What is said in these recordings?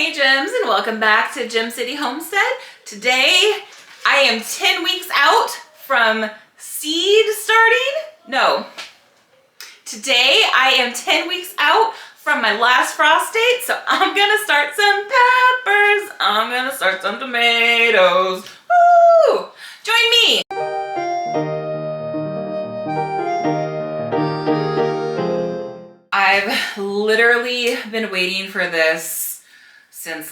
Hey Gems, and welcome back to Gem City Homestead. Today I am 10 weeks out from seed starting. No, today I am 10 weeks out from my last frost date, so I'm gonna start some peppers. I'm gonna start some tomatoes. Woo! Join me. I've literally been waiting for this since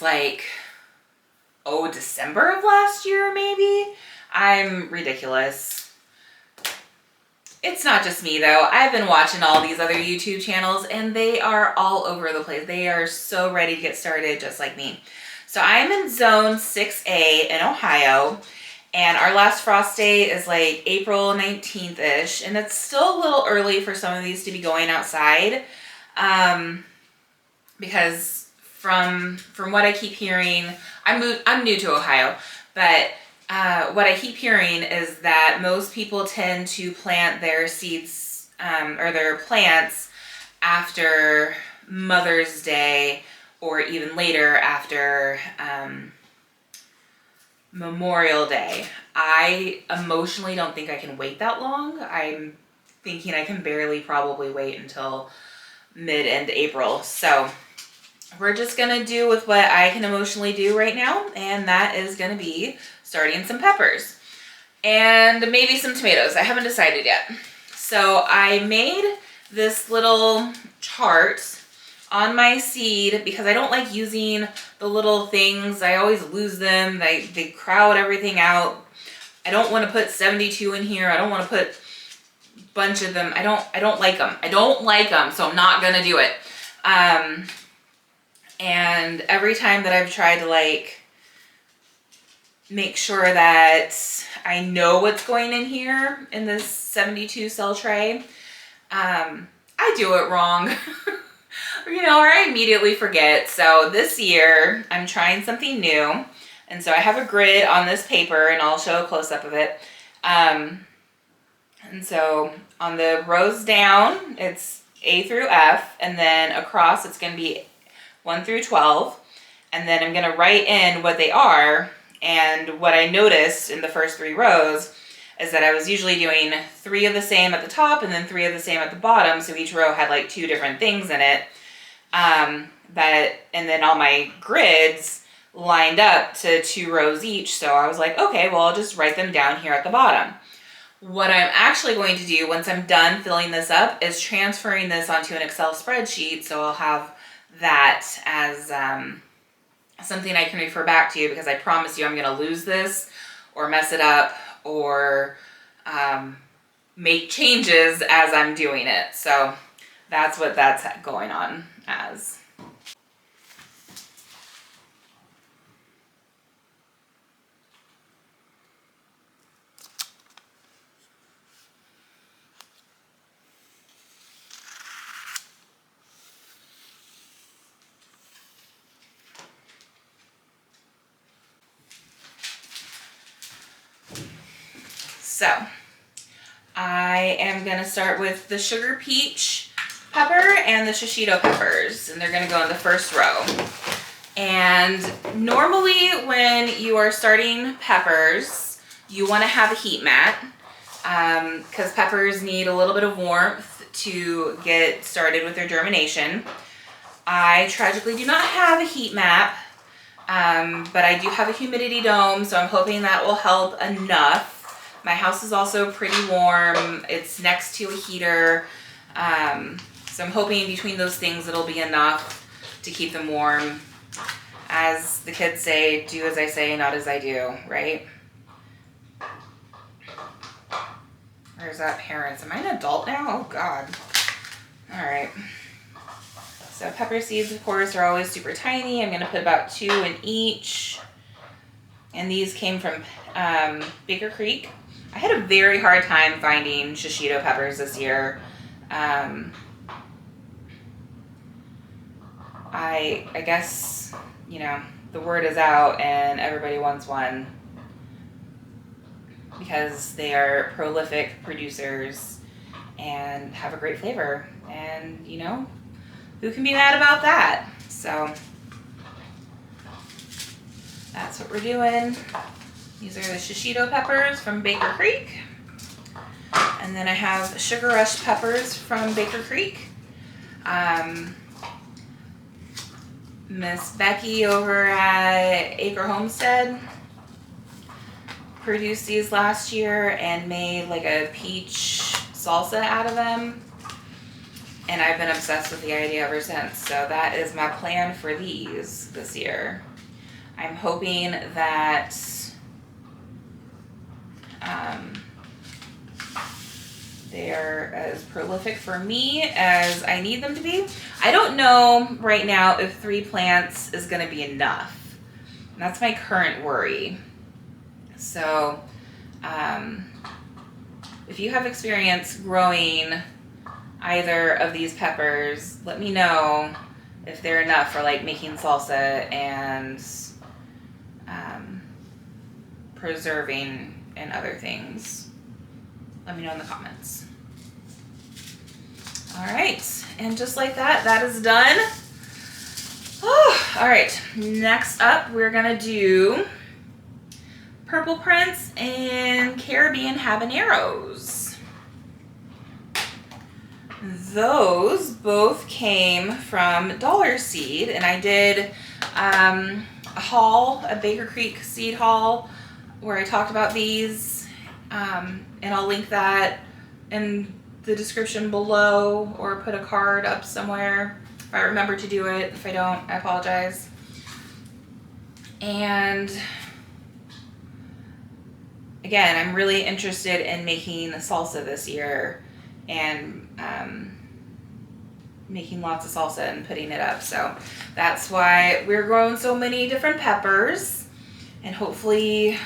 December of last year, maybe. I'm ridiculous. It's not just me though. I've been watching all these other YouTube channels and they are all over the place. They are so ready to get started just like me. So I'm in zone 6A in Ohio, and our last frost date is like April 19th-ish, and it's still a little early for some of these to be going outside because from what I keep hearing, I'm new to Ohio, but what I keep hearing is that most people tend to plant their seeds or their plants after Mother's Day or even later after Memorial Day. I emotionally don't think I can wait that long. I'm thinking I can barely probably wait until mid-end April. So we're just gonna do with what I can emotionally do right now, and that is gonna be starting some peppers and maybe some tomatoes. I haven't decided yet. So I made this little chart on my seed because I don't like using the little things. I always lose them. They crowd everything out. I don't want to put 72 in here. I don't want to put a bunch of them. I don't like them. I don't like them, so I'm not gonna do it. And every time that I've tried to make sure that I know what's going in here in this 72 cell tray, I do it wrong. Or I immediately forget. So this year I'm trying something new. And so I have a grid on this paper, and I'll show a close-up of it. And so on the rows down, it's A through F, and then across it's going to be 1 through 12. And then I'm going to write in what they are. And what I noticed in the first 3 rows is that I was usually doing 3 of the same at the top and then 3 of the same at the bottom. So each row had 2 different things in it. And then all my grids lined up to 2 rows each. So I was like, okay, well, I'll just write them down here at the bottom. What I'm actually going to do once I'm done filling this up is transferring this onto an Excel spreadsheet. So I'll have that as something I can refer back to, because I promise you I'm going to lose this or mess it up or make changes as I'm doing it. So that's what that's going on as. So I am going to start with the sugar peach pepper and the shishito peppers, and they're going to go in the first row. And normally when you are starting peppers, you want to have a heat mat because peppers need a little bit of warmth to get started with their germination. I tragically do not have a heat mat, but I do have a humidity dome, so I'm hoping that will help enough. My house is also pretty warm. It's next to a heater. So I'm hoping between those things it'll be enough to keep them warm. As the kids say, do as I say, not as I do, right? Where's that parents? Am I an adult now? Oh God. All right. So pepper seeds, of course, are always super tiny. I'm gonna put about 2 in each. And these came from Baker Creek. I had a very hard time finding shishito peppers this year. I guess, the word is out and everybody wants one because they are prolific producers and have a great flavor. And, who can be mad about that? So what we're doing. These are the shishito peppers from Baker Creek. And then I have Sugar Rush peppers from Baker Creek. Miss Becky over at Acre Homestead produced these last year and made like a peach salsa out of them. And I've been obsessed with the idea ever since. So that is my plan for these this year. I'm hoping that they're as prolific for me as I need them to be. I don't know right now if 3 plants is going to be enough. And that's my current worry. So if you have experience growing either of these peppers, let me know if they're enough for like making salsa and preserving and other things. Let me know in the comments. All right, and just like that, that is done. Oh, all right, next up, we're gonna do purple prints and Caribbean habaneros. Those both came from Dollar Seed, and I did a haul, a Baker Creek seed haul, where I talked about these, and I'll link that in the description below or put a card up somewhere if I remember to do it. If I don't, I apologize. And again, I'm really interested in making salsa this year and making lots of salsa and putting it up. So that's why we're growing so many different peppers, and hopefully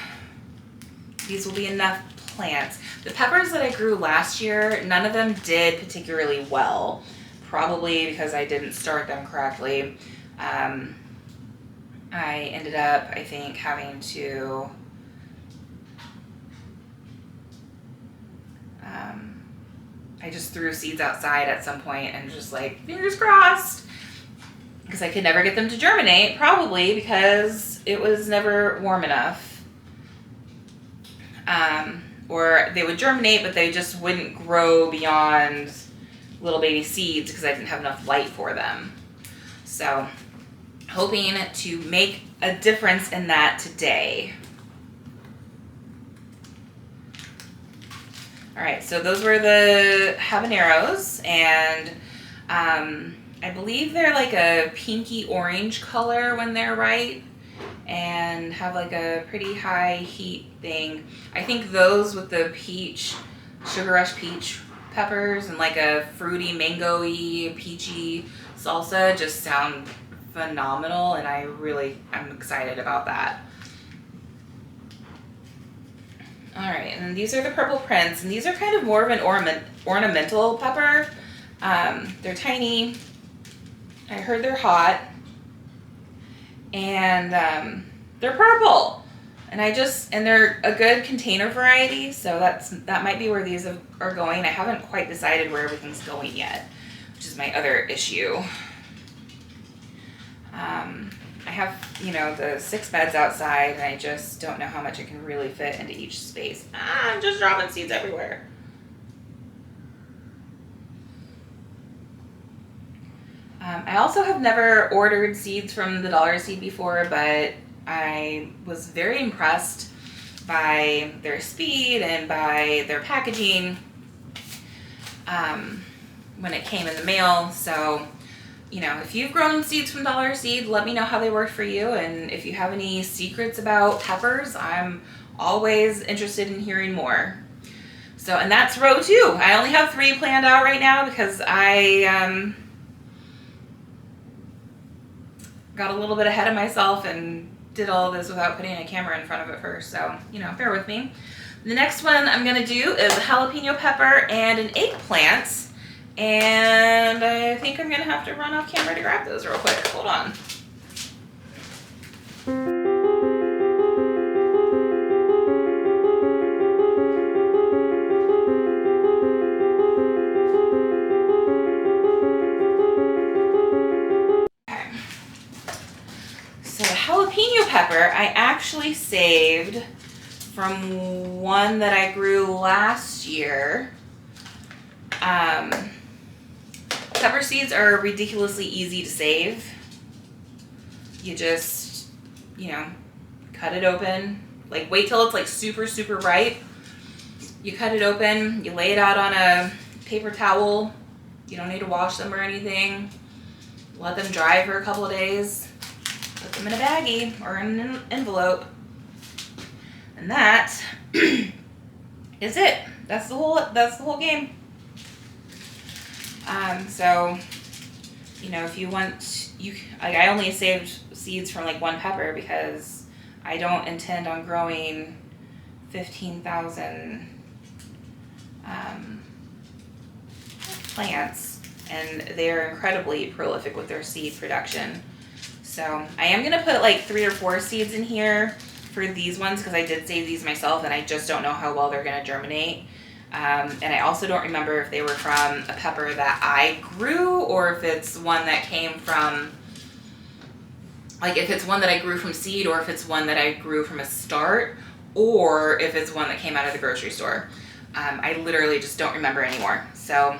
these will be enough plants. The peppers that I grew last year, none of them did particularly well, probably because I didn't start them correctly. I ended up, I think, having to I just threw seeds outside at some point and just like, fingers crossed, because I could never get them to germinate, probably because it was never warm enough. Or they would germinate, but they just wouldn't grow beyond little baby seeds because I didn't have enough light for them. So, hoping to make a difference in that today. All right, so those were the habaneros, and I believe they're like a pinky orange color when they're ripe and have like a pretty high heat thing. I think those with the peach, Sugar Rush peach peppers and like a fruity, mango-y, peachy salsa just sound phenomenal, and I'm excited about that. All right, and these are the purple prints, and these are kind of more of an ornamental pepper. They're tiny. I heard they're hot, and they're purple, and they're a good container variety. So that might be where these are going. I haven't quite decided where everything's going yet, which is my other issue. I have, the 6 beds outside, and I just don't know how much I can really fit into each space. I'm just dropping seeds everywhere. I also have never ordered seeds from the Dollar Seed before, but I was very impressed by their speed and by their packaging when it came in the mail. So, if you've grown seeds from Dollar Seed, let me know how they worked for you. And if you have any secrets about peppers, I'm always interested in hearing more. So, and that's row 2. I only have 3 planned out right now because I got a little bit ahead of myself and did all of this without putting a camera in front of it first. So, bear with me. The next one I'm going to do is a jalapeno pepper and an eggplant. And I think I'm going to have to run off camera to grab those real quick. Hold on. Okay. So the jalapeno pepper, I actually saved from one that I grew last year. Pepper seeds are ridiculously easy to save. You just, cut it open. Like, wait till it's like super, super ripe. You cut it open, you lay it out on a paper towel. You don't need to wash them or anything. Let them dry for a couple of days. Put them in a baggie or in an envelope. And that is it. That's the whole game. So, if you want, I only saved seeds from like one pepper because I don't intend on growing 15,000 plants, and they're incredibly prolific with their seed production. So I am going to put like 3 or 4 seeds in here for these ones because I did save these myself and I just don't know how well they're going to germinate. And I also don't remember if they were from a pepper that I grew or if it's one that came from, like if it's one that I grew from seed or if it's one that I grew from a start or if it's one that came out of the grocery store. I literally just don't remember anymore. So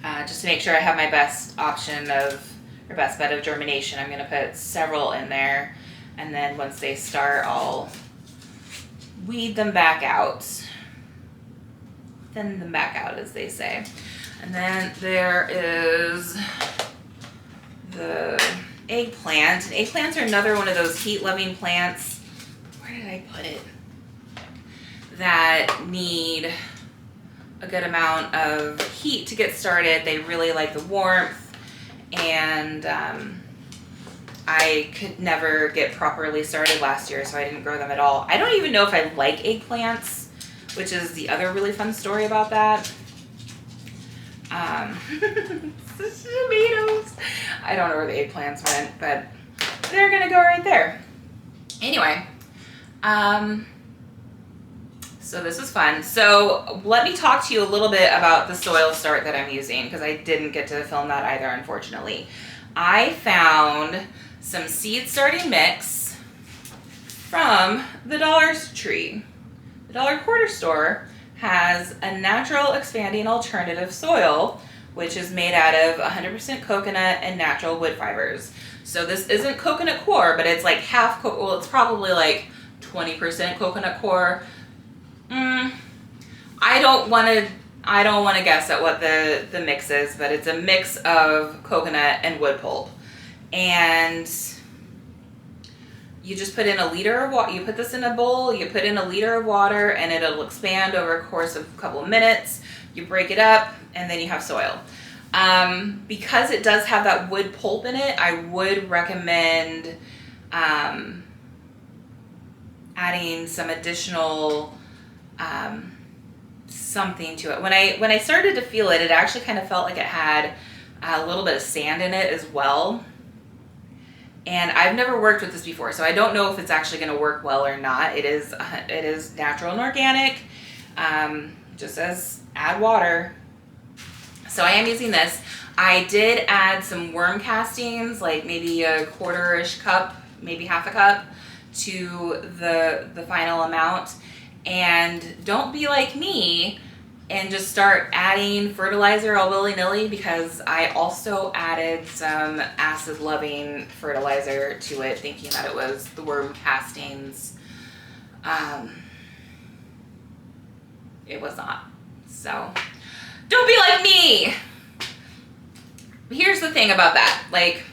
just to make sure I have my best option or best bet of germination, I'm going to put several in there. And then once they start, I'll weed them back out. Thin them back out, as they say. And then there is the eggplant. And eggplants are another one of those heat-loving plants. Where did I put it? That need a good amount of heat to get started. They really like the warmth, and I could never get properly started last year, so I didn't grow them at all. I don't even know if I like eggplants, which is the other really fun story about that. Tomatoes. I don't know where the eggplants went, but they're gonna go right there. Anyway, so this is fun. So let me talk to you a little bit about the soil start that I'm using because I didn't get to film that either, unfortunately. I found some seed starting mix from the Dollar Tree. The Dollar Corner store has a natural expanding alternative soil, which is made out of 100% coconut and natural wood fibers. So this isn't coconut coir, but it's like half, well, it's probably like 20% coconut coir. I don't want to guess at what the mix is, but it's a mix of coconut and wood pulp. And you just put in a liter of water. You put this in a bowl, you put in a liter of water, and it'll expand over a course of a couple of minutes. You break it up, and then you have soil. Because it does have that wood pulp in it, I would recommend adding some additional something to it. When I started to feel it, it actually kind of felt like it had a little bit of sand in it as well. And I've never worked with this before, so I don't know if it's actually going to work well or not. It is natural and organic. Just says add water. So I am using this. I did add some worm castings, like maybe a quarter-ish cup, maybe half a cup, to the final amount. And don't be like me and just start adding fertilizer all willy-nilly, because I also added some acid-loving fertilizer to it, thinking that it was the worm castings. It was not. So don't be like me. Here's the thing about that. Like,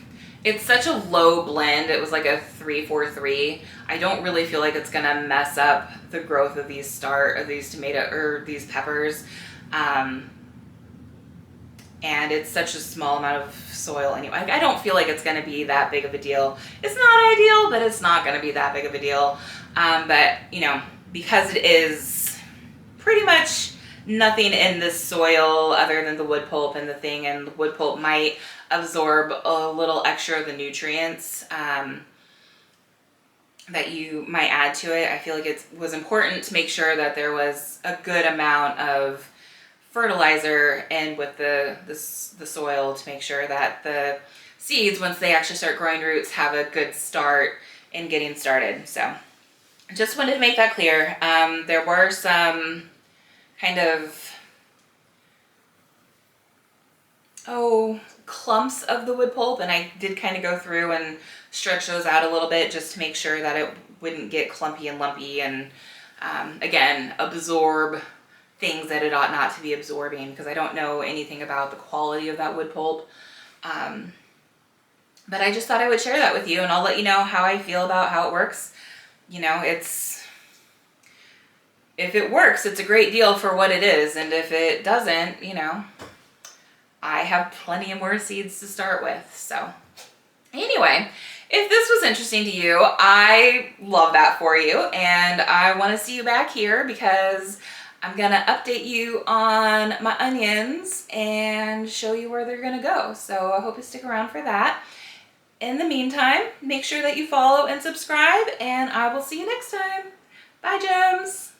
it's such a low blend. It was like a 3-4-3. I don't really feel like it's gonna mess up the growth of these these peppers. And it's such a small amount of soil anyway. I don't feel like it's gonna be that big of a deal. It's not ideal, but it's not gonna be that big of a deal. But because it is pretty much nothing in the soil other than the wood pulp and the wood pulp might absorb a little extra of the nutrients that you might add to it. I feel like it was important to make sure that there was a good amount of fertilizer in with the soil to make sure that the seeds, once they actually start growing roots, have a good start in getting started. So just wanted to make that clear. There were some kind of, clumps of the wood pulp, and I did kind of go through and stretch those out a little bit just to make sure that it wouldn't get clumpy and lumpy and again, absorb things that it ought not to be absorbing, because I don't know anything about the quality of that wood pulp. But I just thought I would share that with you, and I'll let you know how I feel about how it works. You know, if it works, it's a great deal for what it is, and if it doesn't, you know, I have plenty of more seeds to start with. So anyway, if this was interesting to you, I love that for you, and I want to see you back here because I'm going to update you on my onions and show you where they're going to go. So I hope you stick around for that. In the meantime, make sure that you follow and subscribe, and I will see you next time. Bye, gems.